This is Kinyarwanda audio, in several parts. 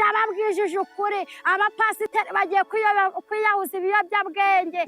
ndababwijije ukuri abapasiteri bagiye kwiyahuza ibiyobyabwenge.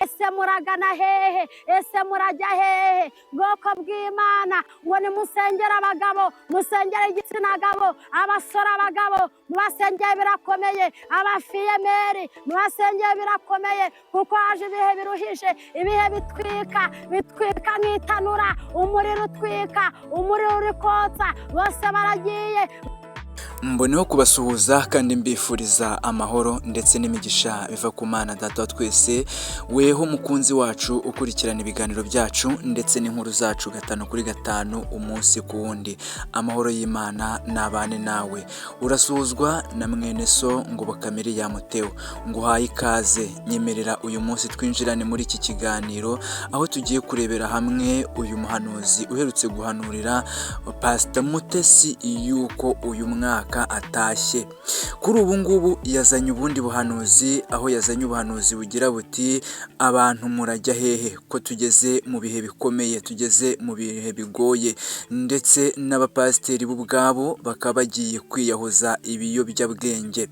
Ese muragana hehe? Ese murajya hehe? Bwoko bw'Imana ngo nimusengere abagabo, musengere igitsina gabo, abasore abagabo mubasengere birakomeye, abafiyemeri mubasengere birakomeye, kuko haje ibihe biruhije, ibihe bitwika nk'itanura, umuriro utwika, umuriro uri kotsa, bose baragiye. Mboneho kubasuhuza kandi mbifuriza amahoro ndetse n'imigisha biva ku Mana Data wa twese, weho mukunzi wacu ukurikirana ibiganiro byacu ndetse n'inkuru zacu 5 kuri 5 umunsi ku wundi. Amahoro y'Imana nabane nawe. Urasuhuzwa na mwene so ngo bakamere ya Muteo, nguhaye ikaze. Nyemerera uyu munsi twinjirane muri iki kiganiro aho tugiye kurebera hamwe uyu muhanuzi uherutse guhanurira Pastor Mutesi yuko uyu mwaka atashye. Kuri ubu ngubu yazanye ubundi buhanuzi, aho yazanye ubuhanuzi bugira buti abantu murajya hehe, ko tugeze mu bihe bikomeye, tugeze mu bihe bigoye, ndetse n'abapasiteri b'ubwabo bakaba bagiye kwiyahuza ibiyobyabwenge.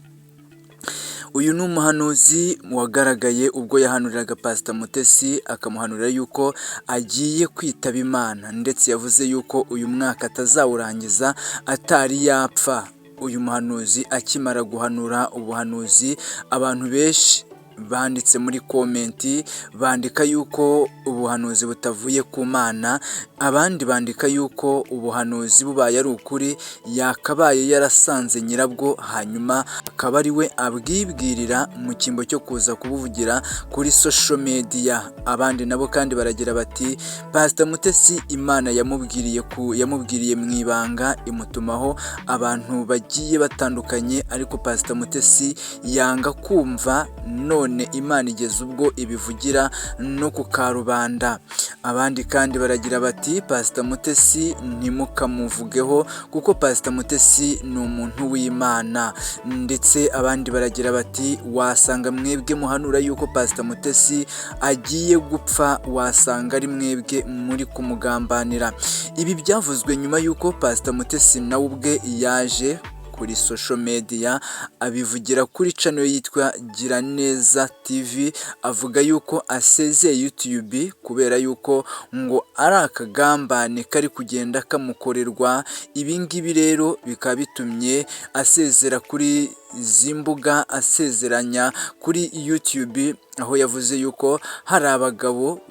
Uyu ni umuhanuzi wagaragaye ubwo yahanuriraga Pastor Mutesi, akamuhanurira yuko agiye kwitaba Imana, ndetse yavuze yuko uyu mwaka atazawurangiza atari yapfa. Uyu muhanuzi akimara guhanura ubuhanuzi, abantu benshi banditse muri komenti bandika yuko ubuhanuzi butavuye ku Mana, abandi bandika yuko ubuhanuzi bubaye ari ukuri yakabaye yarasanze nyirabwo, hanyuma akaba ari we abwibwirira mu cyimbo cyo kuza kubuvugira kuri social media. Abandi nabo kandi baragira bati Pastor Mutesi Imana yamubwiriye mu ibanga, imutumaho abantu bagiye batandukanye, ariko Pastor Mutesi yanga kumva, none Imana igeze ubwo ibivugira no ku karubanda. Abandi kandi baragira bati Pastor Mutesi ntimukamuvugeho kuko Pastor Mutesi ni umuntu w'Imana. Ndetse abandi baragira bati wasanga mwebwe muhanura yuko Pastor Mutesi agiye gupfa, wasanga ari mwebwe muri kumugambanira. Ibi byavuzwe nyuma yuko Pastor Mutesi nawe ubwe yaje kuri social media abivugira kuri channel yitwa Giraneza TV, avuga yuko asezeye YouTube kubera yuko ngo ari akagambane kari kugenda kamukorerwa. Ibi ngibi rero bikaba bitumye asezera kuri izi mbuga, asezeranya kuri YouTube, aho yavuze yuko hari abagabo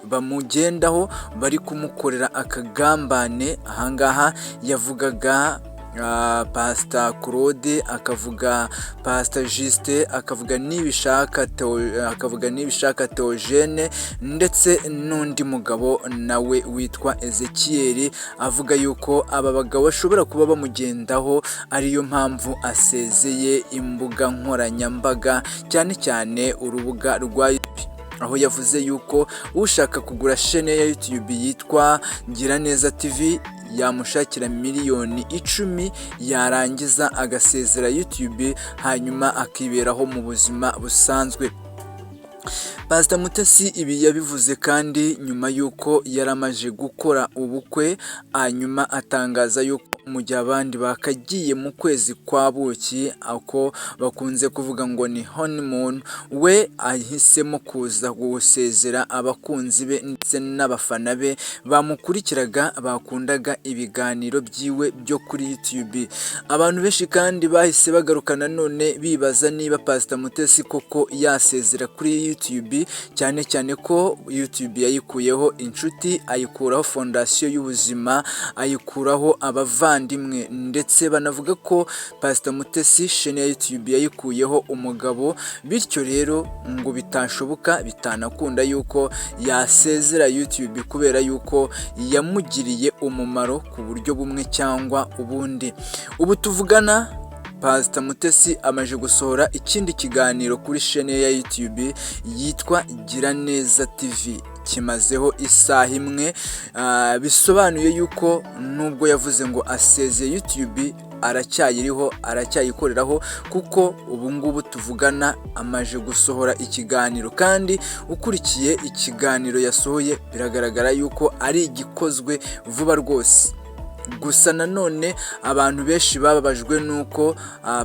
bamugendaho bari kumukorera akagambane. Ahangaha yavugaga Pastor Claude, akavuga Pastor Juste, akavuga nibishaka Theogene, ndetse n'undi mugabo nawe witwa Ezekiel, avuga yuko aba bagabo bashobora kuba bamugendaho, ariyo mpamvu asezeye imbuga nkoranyambaga, cyane cyane urubuga rwa YouTube, aho yavuze yuko ushaka kugura chaîne ya YouTube yitwa Giraneza TV yamushakira miliyoni 10 yarangiza agasezera YouTube, hanyuma akiberaho mu buzima busanzwe. Pastor Mutesi ibi yabivuze kandi nyuma yuko yaramaje gukora ubukwe, hanyuma atangaza yuko mu gihe abandi bakagiye mu kwezi kwa buki, ako bakunze kuvuga ngo ni honeymoon, we ahisemo kuza gusezera abakunzi be ndetse n'abafana be bamukurikiraga, bakundaga ibiganiro byiwe byo kuri YouTube. Abantu benshi kandi bahise bagarukana none bibaza niba Pastor Mutesi koko yasezera kuri YouTube, cyane cyane ko YouTube yayikuyeho inshuti, ayikuraho fondation y'ubuzima, ayikuraho abavandimwe, ndetse banavuga ko Pastor Mutesi chaîne ya YouTube yayikuyeho umugabo, bityo rero ngo bitashoboka bitanakunda yuko yasezera YouTube kubera yuko yamugiriye umumaro ku buryo bumwe cyangwa ubundi. Ubu tuvugana Pastor Mutesi amaje gusohora ikindi kiganiro kuri chaîne ya YouTube yitwa Giraneza TV, kimazeho isaha imwe. Bisobanuye yuko nubwo yavuze ngo asezeye YouTube aracyayiriho, aracyayikoreraho, kuko ubu ngubu tuvugana amaje gusohora ikiganiro, kandi ukurikiye ikiganiro yasohoye biragaragara yuko ari igikozwe vuba rwose. gusa nanone abantu benshi bababajwe nuko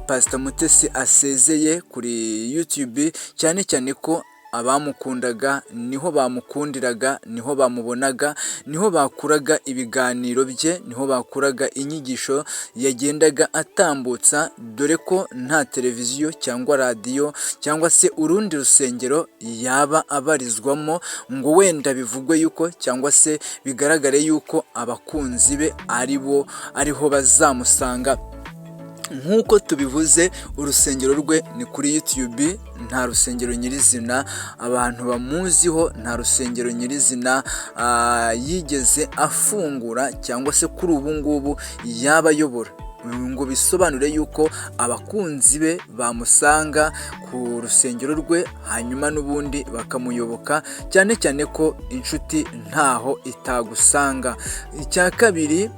Pastor Mutesi asezeye kuri YouTube, cyane cyane ko abamukundaga niho bamukundiraga, niho bamubonaga, niho bakuraga ibiganiro bye, niho bakuraga inyigisho yagendaga atambutsa, dore ko nta televiziyo cyangwa radiyo cyangwa se urundi rusengero yaba abarizwamo ngo wenda bivugwe yuko cyangwa se bigaragare yuko abakunzi be ariho bazamusanga. Nk'uko tubivuze, urusengero rwe ni kuri YouTube, nta rusengero nyirizina abantu bamuziho, nta rusengero nyirizina yigeze afungura cyangwa se kuri ubu ngubu yaba ayobora, ngo bisobanure yuko abakunzi be bamusanga ku rusengero rwe hanyuma n'ubundi bakamuyoboka, cyane cyane ko inshuti ntaho itagusanga. Icya kabiri,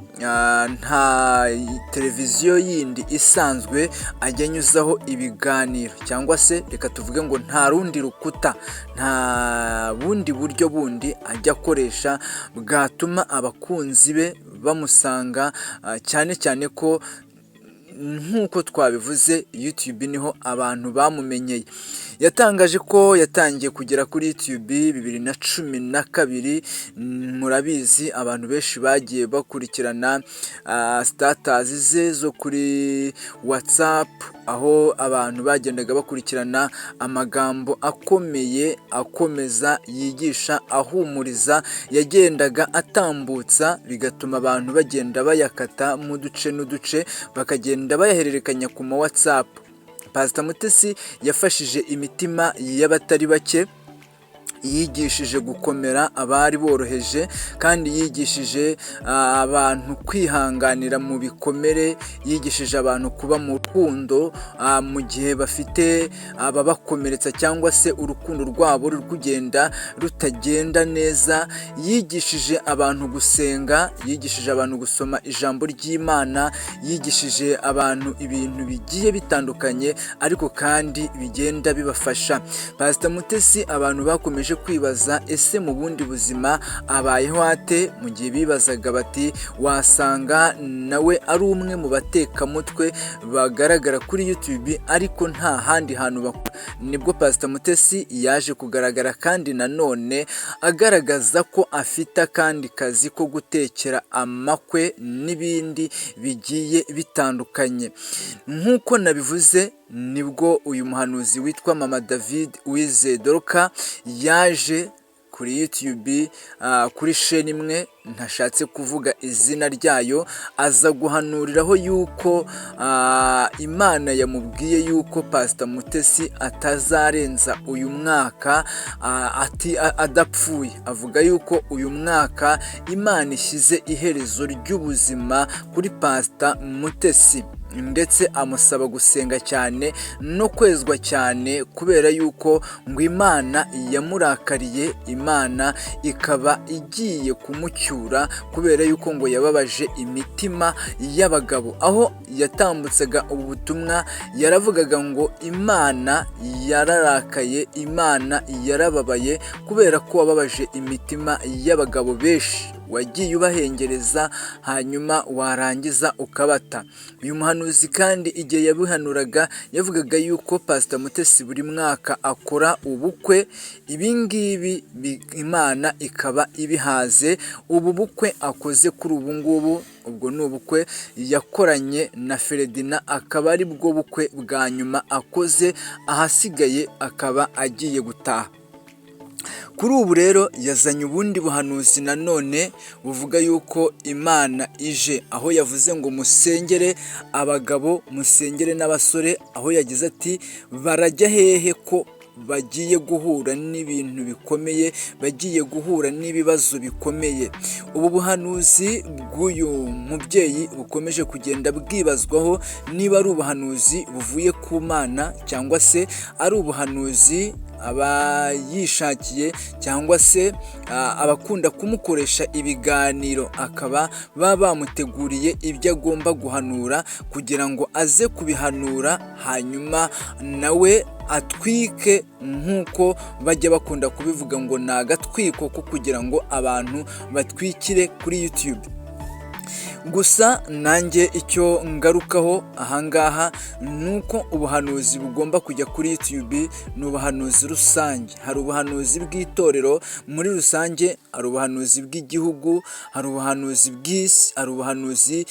nta televiziyo yindi isanzwe ajya anyuzaho ibiganiro, cyangwa se reka tuvuge ngo nta rundi rukuta, nta bundi buryo bundi ajya akoresha bwatuma abakunzi be bamusanga, cyane cyane ko nk'uko twabivuze YouTube niho abantu bamumenyeye. Yatangaje ko yatangiye kugera kuri YouTube 2012, murabizi abantu benshi bagiye bakurikirana status ze zo kuri WhatsApp, aho abantu bagendaga bakurikirana amagambo akomeye akomeza yigisha ahumuriza yagendaga atambutsa, bigatuma abantu bagenda bayakata mu duce n'uduce bakagenda bayahererekanya ku ma WhatsApp. Pastor Mutesi yafashije imitima y'abatari bake, yigishije gukomera abari boroheje, kandi yigishije abantu kwihanganira mu bikomere, yigishije abantu kuba mu rukundo mu gihe bafite ababakomeretsa cyangwa se urukundo rwabo ruri kugenda rutagenda neza, yigishije abantu gusenga, yigishije abantu gusoma ijambo ry'Imana, yigishije abantu ibintu bigiye bitandukanye ariko kandi bigenda bibafasha. Pastor Mutesi abantu bakomeje kwibaza, ese mu bundi buzima abayeho ate? Mu gihe bibazaga bati wasanga nawe ari umwe mu batekamutwe bagaragara kuri YouTube ariko nta handi hantu nibwo Pastor Mutesi yaje kugaragara kandi nanone agaragaza ko afite akandi kazi ko gutekera amakwe n'ibindi bigiye bitandukanye. Nk'uko nabivuze, nibwo uyu muhanuzi witwa Mama David Uwizeye Dorcas yaje kuri YouTube kuri chaîne imwe ntashatse kuvuga izina ryayo, aza guhanuriraho yuko Imana yamubwiye yuko Pastor Mutesi atazarenza uyu mwaka adapfuye. Avuga yuko uyu mwaka Imana ishyize iherezo ry'ubuzima kuri Pastor Mutesi, ndetse amusaba gusenga cyane no kwezwa cyane kubera yuko ngo Imana yamurakariye, Imana ikaba igiye kumucyura kubera yuko ngo yababaje imitima y'abagabo. Aho yatambutsaga ubu butumwa yaravugaga ngo Imana yararakaye, Imana yarababaye kubera ko wababaje imitima y'abagabo benshi, wagiye ubahengereza hanyuma warangiza ukabata. Uyu muhanuzi kandi igihe yabihanuraga yavugaga yuko Pastor Mutesi buri mwaka akora ubukwe, ibingibi Imana ikaba ibihaze. Ubu bukwe akoze kuri ubu ngubu, ubwo ni ubukwe yakoranye na Feredina, akaba ari bwo bukwe bwa nyuma akoze, ahasigaye akaba agiye gutaha. Kuri ubu rero yazanye ubundi buhanuzi nanone buvuga yuko Imana ije, aho yavuze ngo musengere abagabo, musengere n'abasore, aho yagize ati barajya hehe ko bagiye guhura n'ibintu bikomeye, bagiye guhura n'ibibazo bikomeye. Ubu buhanuzi bw'uyu mubyeyi bukomeje kugenda bwibazwaho niba ari ubuhanuzi buvuye ku Mana cyangwa se ari ubuhanuzi aba yishakiye cyangwa se abakunda kumukoresha ibiganiro akaba bamuteguriye ibyo agomba guhanura kugira ngo aze kubihanura hanyuma nawe atwike, nk'uko bajya bakunda kubivuga ngo ni agatwiko ko kugira ngo abantu batwikire kuri YouTube. gusa nanjye icyo ngarukaho ahangaha nuko ubuhanuzi bugomba kujya kuri YouTube ni ubuhanuzi rusange. Hari ubuhanuzi bw'itorero muri rusange, hari ubuhanuzi bw'igihugu, hari ubuhanuzi bw'isi, hari ubuhanuzi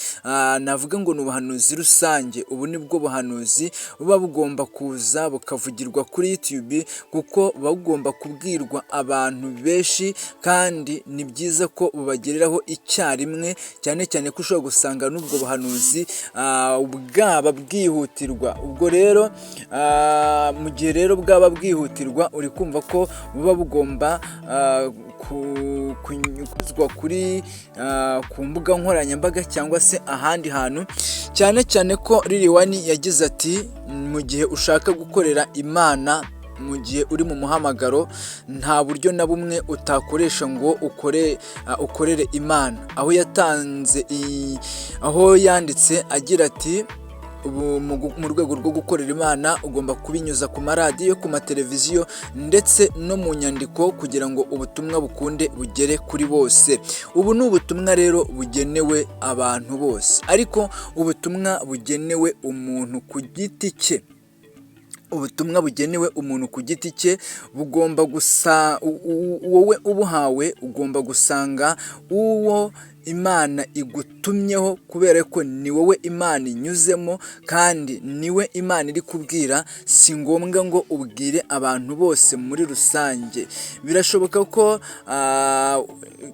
navuga ngo ni ubuhanuzi rusange. Ubu nibwo buhanuzi buba bugomba kuza bukavugirwa kuri YouTube, kuko buba bugomba kubwirwa abantu benshi, kandi ni byiza ko bubagereraho icyarimwe, cyane cyane ko ushobora gusanga n'ubwo buhanuzi bwaba bwihutirwa. Ubwo rero mu gihe rero bwaba bwihutirwa, uri kumva ko buba bugomba kunyuzwa kuri ku mbuga nkoranyambaga cyangwa se ahandi hantu, cyane cyane ko Lilian yagize ati mu gihe ushaka gukorera Imana, mu gihe uri mu muhamagaro, nta buryo na bumwe utakoresha ngo ukorere Imana. Aho yanditse agira ati mu rwego rwo gukorera Imana ugomba kubinyuza ku maradiyo, ku mateleviziyo ndetse no mu nyandiko, kugira ngo ubutumwa bukunde bugere kuri bose. Ubu ni ubutumwa rero bugenewe abantu bose, ariko ubutumwa bugenewe umuntu ku giti cye, ubutumwa bugenewe umuntu ku giti cye bugomba gusa wowe ubuhawe ugomba gusanga uwo Imana igutumyeho, kubera ko ni wowe Imana inyuzemo kandi niwe Imana iri kubwira. Si ngombwa ngo ubwire abantu bose muri rusange. Birashoboka ko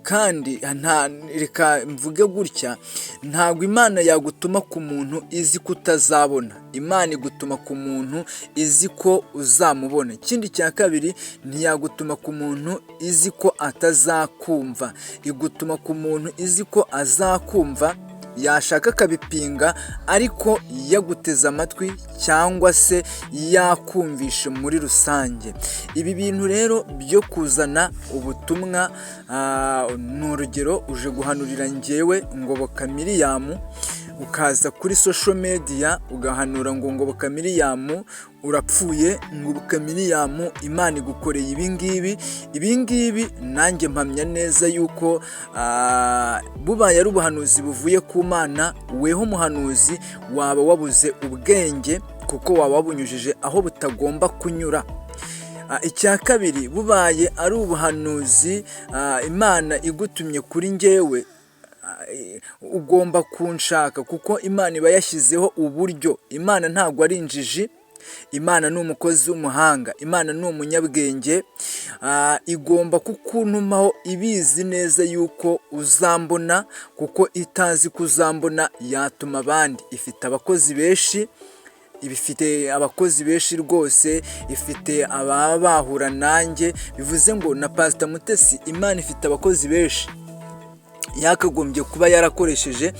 kandi reka mvuge gutya, ntabwo Imana yagutuma ku muntu izi ko utazabona. Imana igutuma ku muntu izi ko uzamubona. Ikindi cya kabiri, ntiyagutuma ku muntu izi ko atazakumva. Igutuma ku muntu izi ko azakumva, yashaka akabipinga, ariko yaguteze amatwi cyangwa se yakumvishe muri rusange. Ibi bintu rero byo kuzana ubutumwa, ni urugero, uje guhanurira njyewe Ngoboka Miriam, ukaza kuri social media ugahanura ngo Ngoboka Miriam urapfuye, Ngoboka Miriam Imana igukoreye ibingibi, nanjye mpamya neza yuko bubaye ari ubuhanuzi buvuye ku Mana, weho umuhanuzi waba wabuze ubwenge, kuko waba wabunyujije aho butagomba kunyura. Icya kabiri, bubaye ari ubuhanuzi Imana igutumye kuri njyewe, ugomba kunshaka, kuko Imana iba yashyizeho uburyo. Imana ntabwo ari injiji, Imana ni umukozi w'umuhanga, Imana ni umunyabwenge. Igomba kukuntumaho ibizi neza yuko uzambona, kuko itazi ko uzambona yatuma abandi. Ifite abakozi benshi rwose, ifite ababa bahura nanjye. Bivuze ngo na Pastor Mutesi, Imana ifite abakozi benshi yakagombye kuba yarakoresheje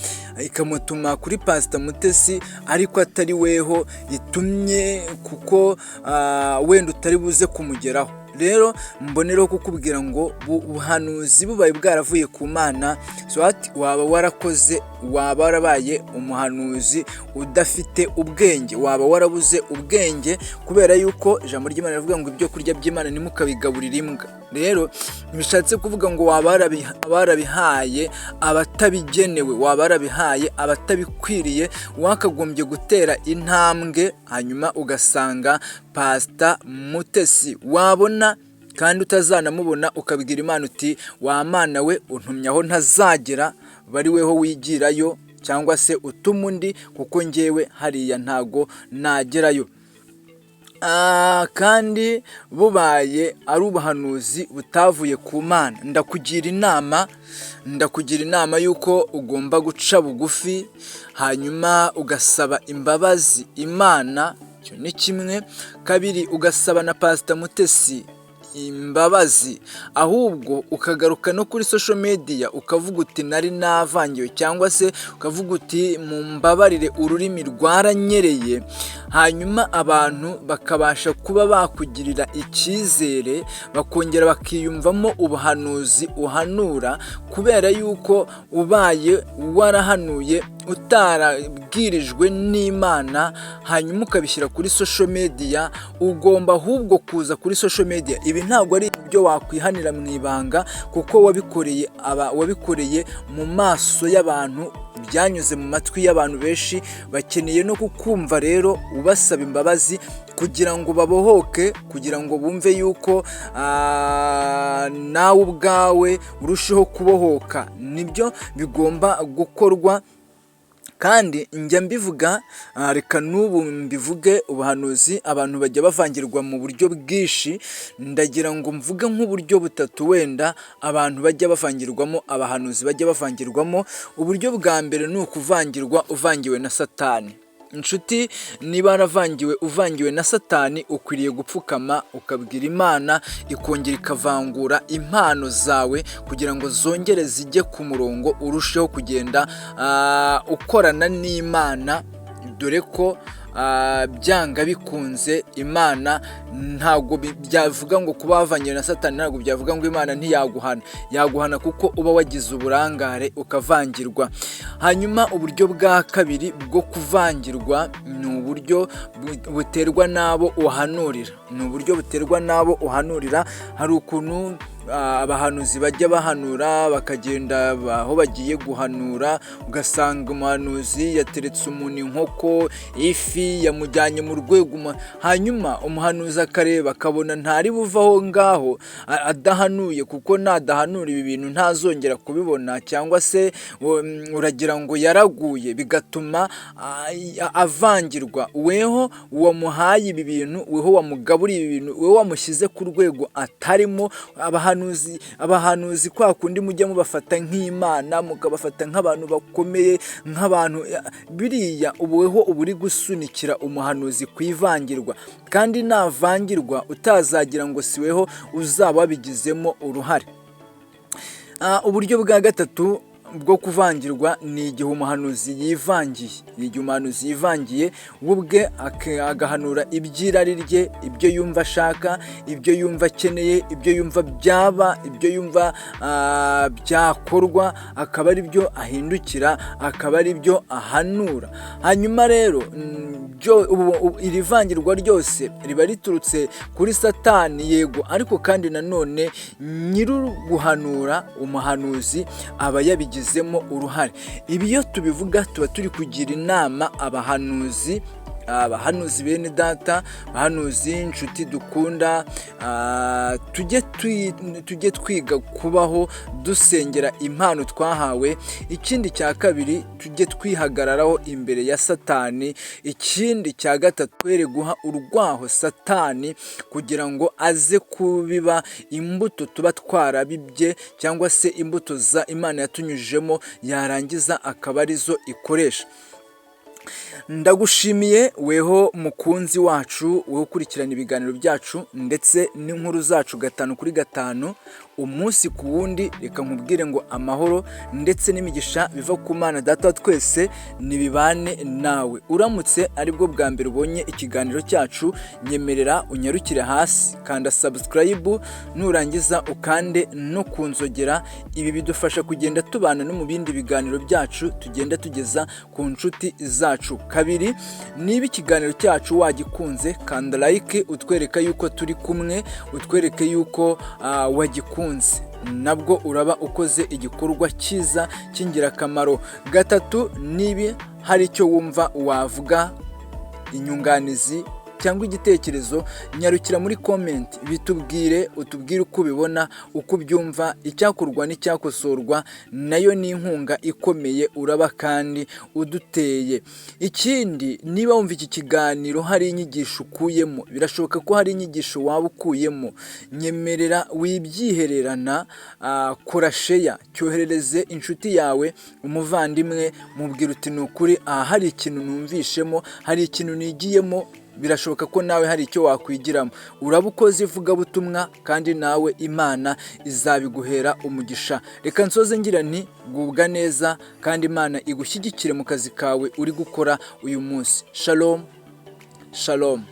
ikamutuma kuri Pastor Mutesi, ariko atari weho itumye, kuko wenda utari buze kumugeraho. Rero mbonero kukubwira ngo ubuhanuzi bubaye bwaravuye ku Mana, waba warakoze, waba warabaye umuhanuzi udafite ubwenge, waba warabuze ubwenge, kubera yuko ijambo ry'Imana rivuga ngo ibyo kurya by'Imana ntimukabigaburire imbwa. Rero bishatse kuvuga ngo waba warabihaye abatabigenewe, waba warabihaye abatabikwiriye. Wakagombye gutera intambwe, hanyuma ugasanga Pastor Mutesi wabona kandi utazanamubona, ukabwira Imana uti wa Mana we untumye aho ntazagera, bari weho wigirayo, cyangwa se utuma undi, kuko njyewe hariya ntago nagerayo. Kandi bubaye ari ubuhanuzi butavuye ku Mana, ndakugira inama yuko ugomba guca bugufi, hanyuma ugasaba imbabazi Imana. Icyo ni kimwe. Kabiri, ugasaba na Pastor Mutesi imbabazi, ahubwo ukagaruka no kuri social media ukavuga uti nari navangiwe, cyangwa se ukavuga uti mumbabarire ururimi rwaranyereye, hanyuma abantu bakabasha kuba bakugirira icyizere, bakongera bakiyumvamo ubuhanuzi uhanura, kubera yuko ubaye warahanuye utarabwirijwe n'Imana hanyuma ukabishyira kuri social media, ugomba ahubwo kuza kuri social media. Ibi ntabwo ari ibyo wakwihanira mu ibanga, kuko wabikoreye mu maso y'abantu, byanyuze mu matwi y'abantu benshi, bakeneye no kukumva. Rero ubasaba imbabazi kugira ngo babohoke, kugira ngo bumve yuko nawe ubwawe urusheho kubohoka. Nibyo bigomba gukorwa. Kandi njya mbivuga, reka n'ubu mbivuge, ubuhanuzi abantu bajya bavangirwa mu buryo bwinshi. Ndagira ngo mvuge nk'uburyo butatu wenda abantu bajya bavangirwamo, abahanuzi bajya bavangirwamo. Uburyo bwa mbere ni ukuvangirwa uvangiwe na Satani. Inshuti, niba uvangiwe na Satani, ukwiriye gupfukama ukabwira Imana, ikongera ikavangura impano zawe kugira ngo zongere zijye ku murongo, urusheho kugenda ukorana n'Imana. Dore ko byanga bikunze Imana ntabwo byavuga ngo kuba wavangiwe na Satani, ntabwo byavuga ngo Imana yaguhana kuko uba wagize uburangare ukavangirwa. Hanyuma uburyo bwa kabiri bwo kuvangirwa ni uburyo buterwa n'abo uhanurira. Hari ukuntu abahanuzi bajya bahanura, bakagenda aho bagiye guhanura, ugasanga umuhanuzi yateretse umuntu inkoko, ifi, yamujyanye mu rwego, hanyuma umuhanuzi akareba akabona ntari buvaho ngaho adahanuye, kuko nadahanura ibi bintu ntazongera kubibona, cyangwa se uragira ngo yaraguye, bigatuma avangirwa. Weho wamuhaye ibi bintu, weho wamugaburiye ibi bintu, weho wamushyize ku rwego atarimo. Abahanuzi kwa kundi mujya mubafata nk'Imana, mukabafata nk'abantu bakomeye, nk'abantu biriya, weho uba uri gusunikira umuhanuzi kwivangirwa. Kandi navangirwa utazagira ngo si weho uzaba wabigizemo uruhare. Uburyo bwa gatatu bwo kuvangirwa ni igihe umuhanuzi yivangiye ubwe, agahanura iby'irari rye, ibyo yumva ashaka, ibyo yumva akeneye, ibyo yumva byaba, ibyo yumva byakorwa, akaba ari byo ahindukira, akaba ari byo ahanura. Hanyuma rero iri vangirwa ryose riba riturutse kuri Satani, yego, ariko kandi nanone nyir'uguhanura, umuhanuzi, aba yabigizemo uruhare. Ibi iyo tubivuga tuba turi kugira inama abahanuzi bene data, abahanuzi inshuti dukunda, tujye twiga kubaho dusengera impano twahawe. Ikindi cya kabiri, tujye twihagararaho imbere ya Satani. Ikindi cya gatatu, twere guha urwaho Satani kugira ngo aze kubiba imbuto tuba twarabibye, cyangwa se imbuto za Imana yatunyujijemo, yarangiza akaba arizo ikoresha. Ndagushimiye weho mukunzi wacu, weho ukurikirana ibiganiro byacu ndetse n'inkuru zacu 5 kuri 5 umunsi ku wundi. Reka nkubwire ngo amahoro ndetse n'imigisha biva ku Mana Data twese nibibane nawe. Uramutse aribwo bwa mbere ubonye ikiganiro cyacu, nyemerera unyarukire hasi, kanda subscribe, nurangiza ukande no kunzogera. Ibi bidufasha kugenda tubana no mu bindi biganiro byacu tugenda tugeza ku nshuti zacu. Kabiri, niba ikiganiro cyacu wagikunze, kanda like, utwereka yuko turi kumwe, utwereke yuko wagikunze, nabwo uraba ukoze igikorwa cyiza cy'ingirakamaro. 3, niba hari icyo wumva wavuga, inyunganizi cyangwa igitekerezo, nyarukira muri comment bitubwire, utubwire uko ubibona, uko ubyumva, icyakorwa n'icyakosorwa, nayo ni inkunga ikomeye uraba kandi uduteye. Ikindi, niba wumva iki kiganiro hari inyigisho ukuyemo, birashoboka ko hari inyigisho waba ukuyemo, nyemerera wibyihererana, kora share, cyoherereze inshuti yawe, umuvandimwe, mubwira uti ni ukuri, hari ikintu numvishemo, hari ikintu nigiyemo, birashoboka ko nawe hari icyo wakwigiramo. Uraba ukoze ivugabutumwa kandi nawe Imana izabiguhera umugisha. Reka nsoze ngira nti gubwa neza kandi Imana igushyigikire mu kazi kawe uri gukora uyu munsi. Shalom, shalom.